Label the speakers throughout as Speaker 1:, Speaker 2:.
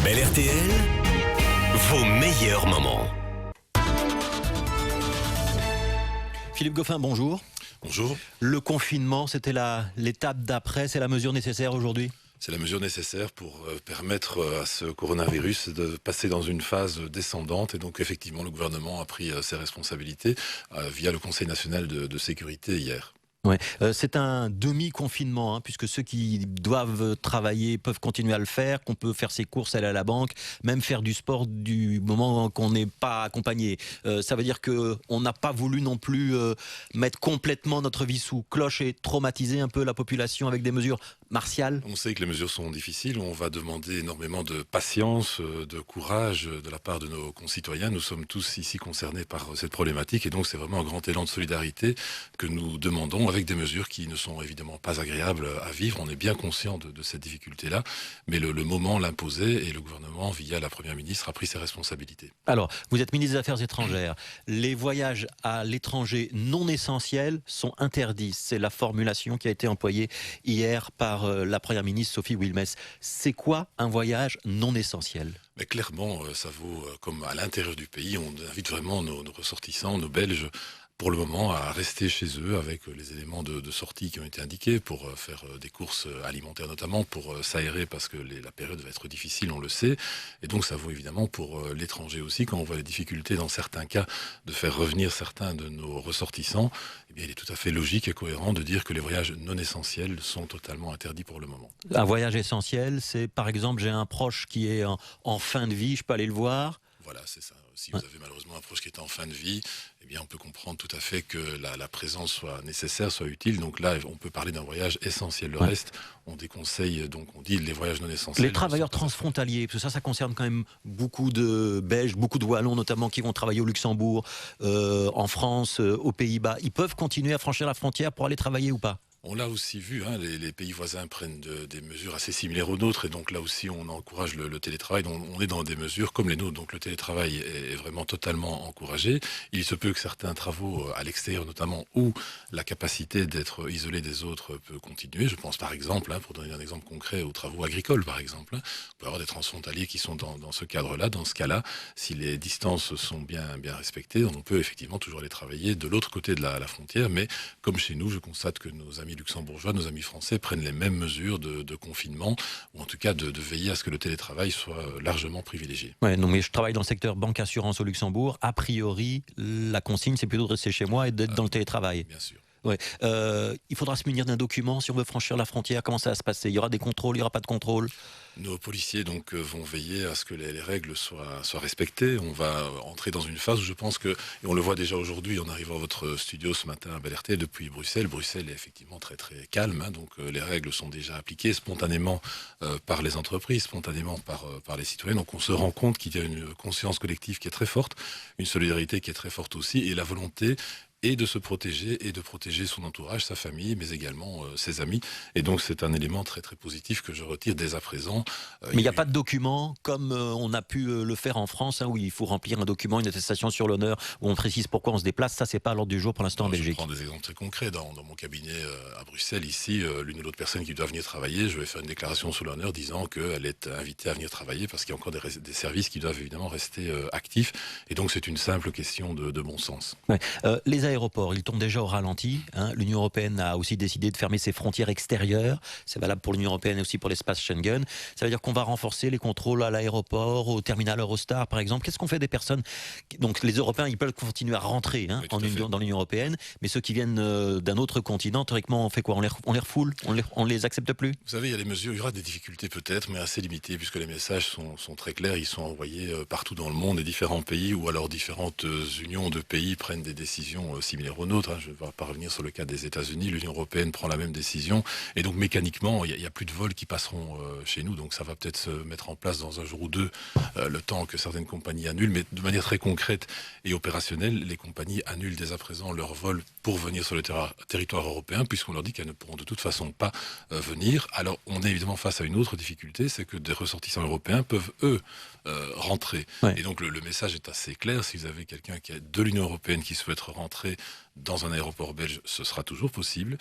Speaker 1: Bel RTL, vos meilleurs moments.
Speaker 2: Philippe Goffin, bonjour.
Speaker 3: Bonjour.
Speaker 2: Le confinement, c'était l'étape d'après, c'est la mesure nécessaire aujourd'hui ?
Speaker 3: C'est la mesure nécessaire pour permettre à ce coronavirus de passer dans une phase descendante. Et donc, effectivement, le gouvernement a pris ses responsabilités via le Conseil national de sécurité hier.
Speaker 2: Ouais. C'est un demi-confinement, puisque ceux qui doivent travailler peuvent continuer à le faire, qu'on peut faire ses courses, aller à la banque, même faire du sport du moment qu'on n'est pas accompagné. Ça veut dire qu'on n'a pas voulu non plus mettre complètement notre vie sous cloche et traumatiser un peu la population avec des mesures martiales.
Speaker 3: On sait que les mesures sont difficiles, on va demander énormément de patience, de courage de la part de nos concitoyens. Nous sommes tous ici concernés par cette problématique et donc c'est vraiment un grand élan de solidarité que nous demandons avec des mesures qui ne sont évidemment pas agréables à vivre. On est bien conscient de cette difficulté-là, mais le moment l'imposait et le gouvernement, via la Première ministre, a pris ses responsabilités.
Speaker 2: Alors, vous êtes ministre des Affaires étrangères. Les voyages à l'étranger non essentiels sont interdits. C'est la formulation qui a été employée hier par la Première ministre Sophie Wilmès. C'est quoi un voyage non essentiel ?
Speaker 3: Mais clairement, ça vaut comme à l'intérieur du pays. On invite vraiment nos ressortissants, nos Belges, pour le moment, à rester chez eux avec les éléments de sortie qui ont été indiqués pour faire des courses alimentaires notamment, pour s'aérer parce que la période va être difficile, on le sait. Et donc ça vaut évidemment pour l'étranger aussi. Quand on voit les difficultés dans certains cas de faire revenir certains de nos ressortissants, eh bien, il est tout à fait logique et cohérent de dire que les voyages non essentiels sont totalement interdits pour le moment.
Speaker 2: Un voyage essentiel, c'est par exemple j'ai un proche qui est en fin de vie, je peux aller le voir ?
Speaker 3: Voilà, c'est ça. Si vous avez malheureusement un proche qui est en fin de vie, eh bien, on peut comprendre tout à fait que la présence soit nécessaire, soit utile. Donc là, on peut parler d'un voyage essentiel. Le reste, on déconseille, donc on dit les voyages non essentiels.
Speaker 2: Les travailleurs transfrontaliers, parce que ça concerne quand même beaucoup de Belges, beaucoup de Wallons notamment, qui vont travailler au Luxembourg, en France, aux Pays-Bas. Ils peuvent continuer à franchir la frontière pour aller travailler ou pas ?
Speaker 3: On l'a aussi vu, les pays voisins prennent des mesures assez similaires aux nôtres et donc là aussi on encourage le télétravail. Donc on est dans des mesures comme les nôtres, donc le télétravail est vraiment totalement encouragé. Il se peut que certains travaux à l'extérieur notamment où la capacité d'être isolé des autres peut continuer. Je pense par exemple, pour donner un exemple concret, aux travaux agricoles par exemple. On peut avoir des transfrontaliers qui sont dans ce cadre-là, dans ce cas-là, si les distances sont bien respectées, on peut effectivement toujours aller travailler de l'autre côté de la frontière. Mais comme chez nous, je constate que nos amis luxembourgeois, nos amis français prennent les mêmes mesures de confinement, ou en tout cas de veiller à ce que le télétravail soit largement privilégié.
Speaker 2: Ouais, non, mais je travaille dans le secteur banque-assurance au Luxembourg. A priori, la consigne, c'est plutôt de rester chez moi et d'être dans le télétravail.
Speaker 3: Bien sûr.
Speaker 2: Ouais. Il faudra se munir d'un document si on veut franchir la frontière. Comment ça va se passer ? Il y aura des contrôles, il n'y aura pas de contrôle ?
Speaker 3: Nos policiers donc vont veiller à ce que les règles soient respectées. On va entrer dans une phase où je pense que, et on le voit déjà aujourd'hui en arrivant à votre studio ce matin à Bel RTL depuis Bruxelles. Bruxelles est effectivement très très calme, donc les règles sont déjà appliquées spontanément par les entreprises, spontanément par les citoyens. Donc on se rend compte qu'il y a une conscience collective qui est très forte, une solidarité qui est très forte aussi, et la volonté et de se protéger et de protéger son entourage, sa famille, mais également ses amis. Et donc c'est un élément très très positif que je retire dès à présent.
Speaker 2: Mais il n'y a pas de document comme on a pu le faire en France, où il faut remplir un document, une attestation sur l'honneur, où on précise pourquoi on se déplace. Ça, c'est pas à l'ordre du jour pour l'instant en Belgique.
Speaker 3: Je prends des exemples très concrets. Dans mon cabinet à Bruxelles, ici, l'une ou l'autre personne qui doit venir travailler, je vais faire une déclaration sur l'honneur disant qu'elle est invitée à venir travailler parce qu'il y a encore des services qui doivent évidemment rester actifs. Et donc c'est une simple question de bon sens.
Speaker 2: Ouais. Les aéroports, ils tombent déjà au ralenti. L'Union européenne a aussi décidé de fermer ses frontières extérieures. C'est valable pour l'Union européenne et aussi pour l'espace Schengen. Ça veut dire qu'on va renforcer les contrôles à l'aéroport, au terminal Eurostar par exemple. Qu'est-ce qu'on fait des personnes Donc les Européens, ils peuvent continuer à rentrer dans l'Union européenne, mais ceux qui viennent d'un autre continent, théoriquement, on fait quoi ? On les refoule ? On les accepte plus ?
Speaker 3: Vous savez, il y a des mesures, il y aura des difficultés peut-être, mais assez limitées, puisque les messages sont très clairs. Ils sont envoyés partout dans le monde, et différents pays, ou alors différentes unions de pays prennent des décisions similaires aux nôtres. Je ne vais pas revenir sur le cas des États-Unis. L'Union européenne prend la même décision. Et donc, mécaniquement, il n'y a plus de vols qui passeront chez nous. Donc, ça va peut-être se mettre en place dans un jour ou deux, le temps que certaines compagnies annulent. Mais de manière très concrète et opérationnelle, les compagnies annulent dès à présent leurs vols pour venir sur le territoire européen, puisqu'on leur dit qu'elles ne pourront de toute façon pas venir. Alors, on est évidemment face à une autre difficulté, c'est que des ressortissants européens peuvent, eux, rentrer. Ouais. Et donc, le message est assez clair. Si vous avez quelqu'un qui est de l'Union européenne qui souhaite rentrer dans un aéroport belge, ce sera toujours possible.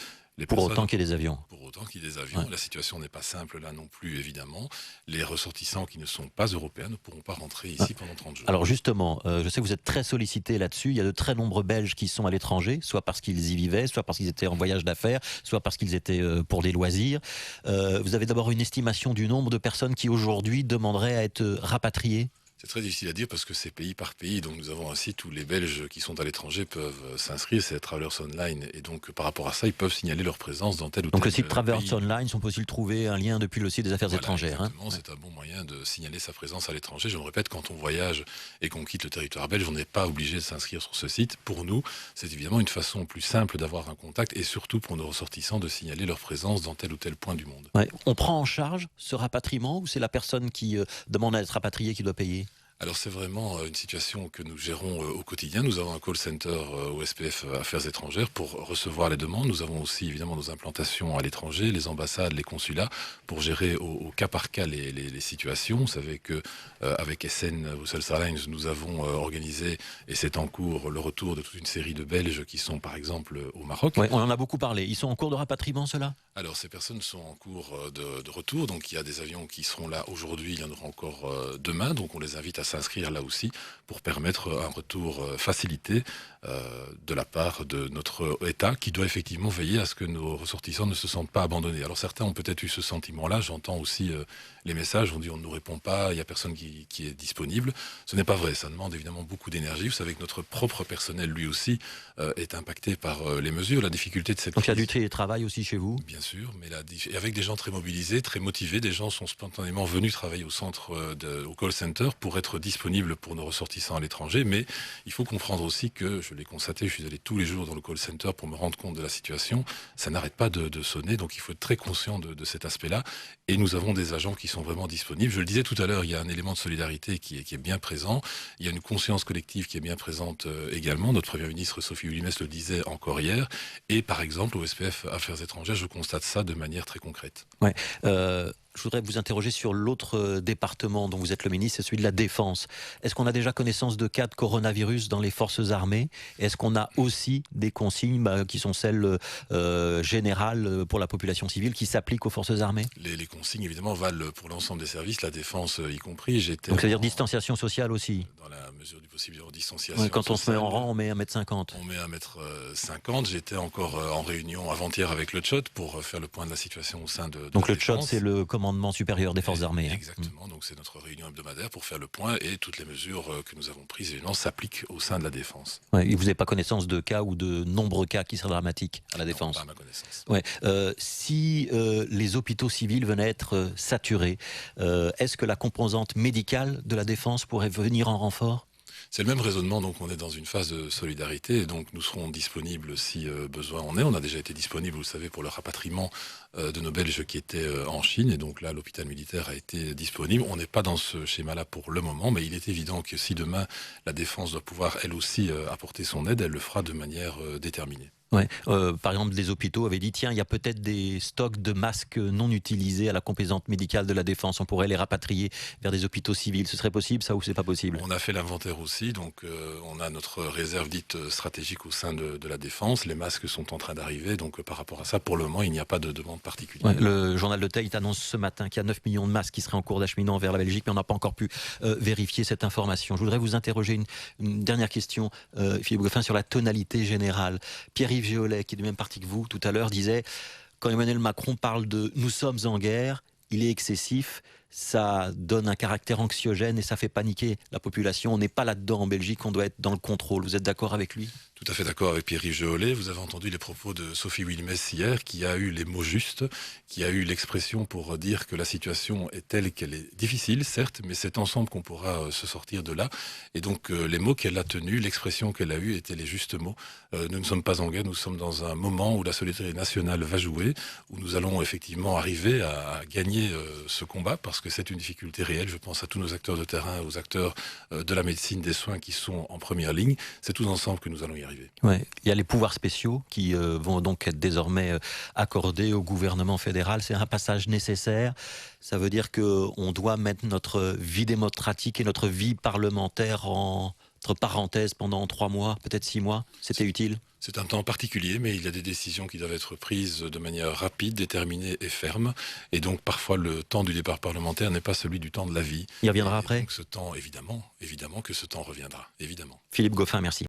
Speaker 2: Pour autant qu'il y ait des avions.
Speaker 3: Pour autant qu'il y ait des avions. Ouais. La situation n'est pas simple là non plus, évidemment. Les ressortissants qui ne sont pas européens ne pourront pas rentrer ici pendant 30 jours.
Speaker 2: Alors justement, je sais que vous êtes très sollicité là-dessus. Il y a de très nombreux Belges qui sont à l'étranger, soit parce qu'ils y vivaient, soit parce qu'ils étaient en voyage d'affaires, soit parce qu'ils étaient pour des loisirs. Vous avez d'abord une estimation du nombre de personnes qui aujourd'hui demanderaient à être rapatriées ?
Speaker 3: C'est très difficile à dire parce que c'est pays par pays. Donc nous avons un site où les Belges qui sont à l'étranger peuvent s'inscrire, c'est Travelers Online. Et donc par rapport à ça, ils peuvent signaler leur présence dans tel ou tel pays.
Speaker 2: Donc le site Travelers Online, on peut aussi le trouver un lien depuis le site des Affaires étrangères.
Speaker 3: Exactement, c'est un bon moyen de signaler sa présence à l'étranger. Je me répète, quand on voyage et qu'on quitte le territoire belge, on n'est pas obligé de s'inscrire sur ce site. Pour nous, c'est évidemment une façon plus simple d'avoir un contact et surtout pour nos ressortissants de signaler leur présence dans tel ou tel point du monde.
Speaker 2: Ouais. On prend en charge ce rapatriement ou c'est la personne qui demande à être rapatriée qui doit payer ?
Speaker 3: Alors c'est vraiment une situation que nous gérons au quotidien. Nous avons un call center au SPF Affaires étrangères pour recevoir les demandes. Nous avons aussi évidemment nos implantations à l'étranger, les ambassades, les consulats, pour gérer au cas par cas les situations. Vous savez que avec SN Brussels Airlines, nous avons organisé, et c'est en cours, le retour de toute une série de Belges qui sont par exemple au Maroc.
Speaker 2: Ouais, on en a beaucoup parlé. Ils sont en cours de rapatriement, ceux-là ?
Speaker 3: Alors ces personnes sont en cours de retour. Donc il y a des avions qui seront là aujourd'hui, il y en aura encore demain. Donc on les invite à s'inscrire là aussi pour permettre un retour facilité de la part de notre État qui doit effectivement veiller à ce que nos ressortissants ne se sentent pas abandonnés. Alors certains ont peut-être eu ce sentiment-là, j'entends aussi les messages, on dit on ne nous répond pas, il n'y a personne qui est disponible. Ce n'est pas vrai, ça demande évidemment beaucoup d'énergie. Vous savez que notre propre personnel lui aussi est impacté par les mesures, la difficulté de cette crise.
Speaker 2: Donc il y a du télétravail aussi chez vous ?
Speaker 3: Bien sûr, mais et avec des gens très mobilisés, très motivés, des gens sont spontanément venus travailler au centre, au call center pour être disponibles pour nos ressortissants à l'étranger, mais il faut comprendre aussi que, je l'ai constaté, je suis allé tous les jours dans le call center pour me rendre compte de la situation, ça n'arrête pas de sonner, donc il faut être très conscient de cet aspect-là, et nous avons des agents qui sont vraiment disponibles. Je le disais tout à l'heure, il y a un élément de solidarité qui est bien présent, il y a une conscience collective qui est bien présente également, notre Première ministre Sophie Willimès le disait encore hier, et par exemple au SPF Affaires étrangères, je constate ça de manière très concrète.
Speaker 2: Ouais. Je voudrais vous interroger sur l'autre département dont vous êtes le ministre, c'est celui de la Défense. Est-ce qu'on a déjà connaissance de cas de coronavirus dans les forces armées ? Est-ce qu'on a aussi des consignes qui sont celles générales pour la population civile qui s'appliquent aux forces armées ?
Speaker 3: Les consignes, évidemment, valent pour l'ensemble des services, la Défense y compris.
Speaker 2: Donc c'est-à-dire distanciation sociale aussi ?
Speaker 3: Dans la mesure du possible, en distanciation
Speaker 2: ouais, quand
Speaker 3: sociale,
Speaker 2: on se met en rang, on met 1m50.
Speaker 3: On met 1m50. J'étais encore en réunion avant-hier avec le Tchod pour faire le point de la situation au sein de
Speaker 2: donc
Speaker 3: la
Speaker 2: le Tchod,
Speaker 3: Défense.
Speaker 2: C'est le commandement supérieur des forces armées.
Speaker 3: Exactement, donc c'est notre réunion hebdomadaire pour faire le point et toutes les mesures que nous avons prises évidemment s'appliquent au sein de la Défense.
Speaker 2: Ouais, et vous n'avez pas connaissance de cas ou de nombreux cas qui seraient dramatiques à la Défense ?
Speaker 3: Non, pas à ma connaissance.
Speaker 2: Ouais. Si les hôpitaux civils venaient être saturés, est-ce que la composante médicale de la Défense pourrait venir en renfort ?
Speaker 3: C'est le même raisonnement, donc on est dans une phase de solidarité, et donc nous serons disponibles si besoin en est. On a déjà été disponible, vous le savez, pour le rapatriement de nos Belges qui étaient en Chine, et donc là l'hôpital militaire a été disponible. On n'est pas dans ce schéma-là pour le moment, mais il est évident que si demain la Défense doit pouvoir elle aussi apporter son aide, elle le fera de manière déterminée.
Speaker 2: Ouais. Par exemple, les hôpitaux avaient dit tiens, il y a peut-être des stocks de masques non utilisés à la composante médicale de la Défense. On pourrait les rapatrier vers des hôpitaux civils. Ce serait possible, ça, ou c'est pas possible ?
Speaker 3: On a fait l'inventaire aussi, donc on a notre réserve dite stratégique au sein de la Défense. Les masques sont en train d'arriver, donc par rapport à ça, pour le moment, il n'y a pas de demande particulière.
Speaker 2: Ouais, le journal de Tate annonce ce matin qu'il y a 9 millions de masques qui seraient en cours d'acheminement vers la Belgique, mais on n'a pas encore pu vérifier cette information. Je voudrais vous interroger une dernière question, Philippe Goffin, sur la tonalité générale. Pierre-Yves Géolet, qui est du même parti que vous, tout à l'heure, disait quand Emmanuel Macron parle de « nous sommes en guerre », il est excessif, ça donne un caractère anxiogène et ça fait paniquer la population. On n'est pas là-dedans en Belgique, on doit être dans le contrôle. Vous êtes d'accord avec lui ?
Speaker 3: Tout à fait d'accord avec Pierre-Yves Géolet. Vous avez entendu les propos de Sophie Willimès hier, qui a eu les mots justes, qui a eu l'expression pour dire que la situation est telle qu'elle est difficile, certes, mais c'est ensemble qu'on pourra se sortir de là. Et donc les mots qu'elle a tenus, l'expression qu'elle a eue étaient les justes mots. Nous ne sommes pas en guerre, nous sommes dans un moment où la solidarité nationale va jouer, où nous allons effectivement arriver à gagner ce combat, parce que c'est une difficulté réelle. Je pense à tous nos acteurs de terrain, aux acteurs de la médecine, des soins qui sont en première ligne. C'est tous ensemble que nous allons y arriver.
Speaker 2: Ouais. Il y a les pouvoirs spéciaux qui vont donc être désormais accordés au gouvernement fédéral. C'est un passage nécessaire. Ça veut dire qu'on doit mettre notre vie démocratique et notre vie parlementaire entre parenthèses pendant 3 mois, peut-être 6 mois. C'était utile ?
Speaker 3: C'est un temps particulier, mais il y a des décisions qui doivent être prises de manière rapide, déterminée et ferme. Et donc, parfois, le temps du départ parlementaire n'est pas celui du temps de la vie.
Speaker 2: Il reviendra
Speaker 3: Et
Speaker 2: après.
Speaker 3: donc, ce temps, évidemment que ce temps reviendra, évidemment.
Speaker 2: Philippe Goffin, merci.